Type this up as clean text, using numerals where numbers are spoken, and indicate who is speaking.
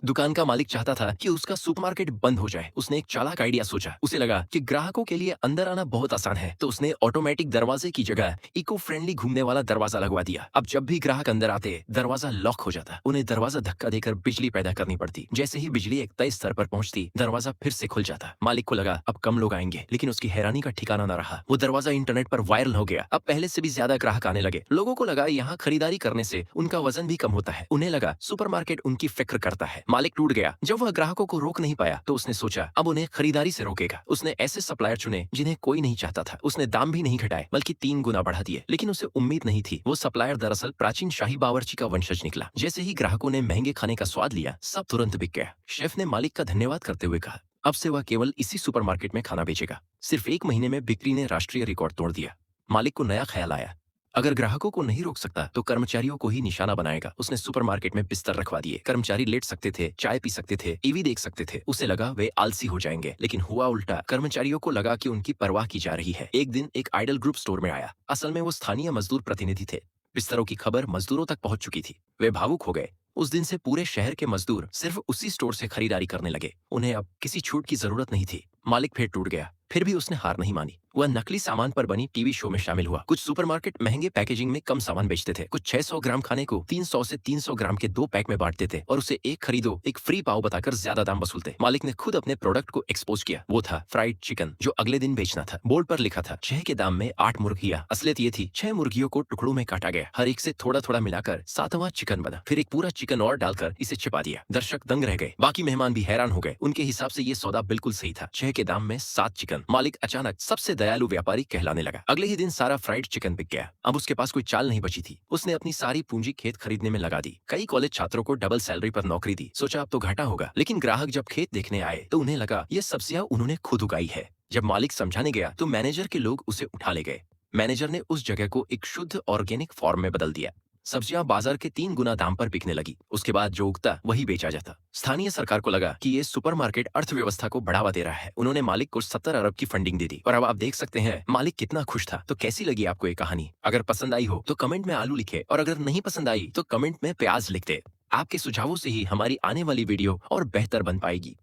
Speaker 1: दुकान का मालिक चाहता था कि उसका सुपरमार्केट बंद हो जाए। उसने एक चालाक आइडिया सोचा। उसे लगा कि ग्राहकों के लिए अंदर आना बहुत आसान है, तो उसने ऑटोमेटिक दरवाजे की जगह इको फ्रेंडली घूमने वाला दरवाजा लगवा दिया। अब जब भी ग्राहक अंदर आते, दरवाजा लॉक हो जाता। उन्हें दरवाजा धक्का देकर बिजली पैदा करनी पड़ती। जैसे ही बिजली एक तय स्तर पर पहुंचती, दरवाजा फिर से खुल जाता। मालिक को लगा अब कम लोग आएंगे, लेकिन उसकी हैरानी का ठिकाना न रहा। वो दरवाजा इंटरनेट पर वायरल हो गया। अब पहले से भी ज्यादा ग्राहक आने लगे। लोगों को लगा यहाँ खरीदारी करने से उनका वजन भी कम होता है। उन्हें लगा सुपरमार्केट उनकी फिक्र करता है। मालिक टूट गया। जब वह ग्राहकों को रोक नहीं पाया, तो उसने सोचा अब उन्हें खरीदारी से रोकेगा। उसने ऐसे सप्लायर चुने जिन्हें कोई नहीं चाहता था। उसने दाम भी नहीं घटाए, बल्कि 3 गुना बढ़ा दिए। लेकिन उसे उम्मीद नहीं थी, वो सप्लायर दरअसल प्राचीन शाही बावर्ची का वंशज निकला। जैसे ही ग्राहकों ने महंगे खाने का स्वाद लिया, सब तुरंत बिक गया। शेफ ने मालिक का धन्यवाद करते हुए कहा अब से वह केवल इसी सुपरमार्केट में खाना बेचेगा। सिर्फ 1 महीने में बिक्री ने राष्ट्रीय रिकॉर्ड तोड़ दिया। मालिक को नया ख्याल आया, अगर ग्राहकों को नहीं रोक सकता तो कर्मचारियों को ही निशाना बनाएगा। उसने सुपरमार्केट में बिस्तर रखवा दिए। कर्मचारी लेट सकते थे, चाय पी सकते थे, टीवी देख सकते थे। उसे लगा वे आलसी हो जाएंगे, लेकिन हुआ उल्टा। कर्मचारियों को लगा कि उनकी परवाह की जा रही है। एक दिन एक आइडल ग्रुप स्टोर में आया। असल में वो स्थानीय मजदूर प्रतिनिधि थे। बिस्तरों की खबर मजदूरों तक पहुंच चुकी थी। वे भावुक हो गए। उस दिन से पूरे शहर के मजदूर सिर्फ उसी स्टोर से खरीदारी करने लगे। उन्हें अब किसी छूट की जरूरत नहीं थी। मालिक फिर टूट गया। फिर भी उसने हार नहीं मानी। वह नकली सामान पर बनी टीवी शो में शामिल हुआ। कुछ सुपरमार्केट महंगे पैकेजिंग में कम सामान बेचते थे। कुछ 600 ग्राम खाने को 300 से 300 ग्राम के 2 पैक में बांटते थे और उसे एक खरीदो एक फ्री पाव बताकर ज्यादा दाम वसूलते। मालिक ने खुद अपने प्रोडक्ट को एक्सपोज किया। वो था फ्राइड चिकन, जो अगले दिन बेचना था। बोर्ड पर लिखा था 6 के दाम में 8 मुर्गियां। असलियत ये थी 6 मुर्गियों को टुकड़ों में काटा गया। हर एक से थोड़ा थोड़ा मिलाकर 7वां चिकन बना। फिर एक पूरा चिकन और डालकर इसे छिपा दिया। दर्शक दंग रह गए। बाकी मेहमान भी हैरान हो गए। उनके हिसाब से ये सौदा बिल्कुल सही था। 6 के दाम में 7 चिकन। मालिक अचानक सबसे दयालु व्यापारी कहलाने लगा। अगले ही दिन सारा फ्राइड चिकन बिक गया। अब उसके पास कोई चाल नहीं बची थी। उसने अपनी सारी पूंजी खेत खरीदने में लगा दी। कई कॉलेज छात्रों को डबल सैलरी पर नौकरी दी। सोचा अब तो घाटा होगा। लेकिन ग्राहक जब खेत देखने आए तो उन्हें लगा ये सब्जियां उन्होंने खुद उगाई है। जब मालिक समझाने गया तो मैनेजर के लोग उसे उठा ले गए। मैनेजर ने उस जगह को एक शुद्ध ऑर्गेनिक फॉर्म में बदल दिया। सब्जियां बाजार के 3 गुना दाम पर बिकने लगी। उसके बाद जो उगता वही बेचा जाता। स्थानीय सरकार को लगा कि ये सुपरमार्केट अर्थव्यवस्था को बढ़ावा दे रहा है। उन्होंने मालिक को 70 अरब की फंडिंग दे दी। और अब आप देख सकते हैं मालिक कितना खुश था। तो कैसी लगी आपको ये कहानी? अगर पसंद आई हो तो कमेंट में आलू लिखे, और अगर नहीं पसंद आई तो कमेंट में प्याज लिख दे। आपके सुझावों से ही हमारी आने वाली वीडियो और बेहतर बन पाएगी।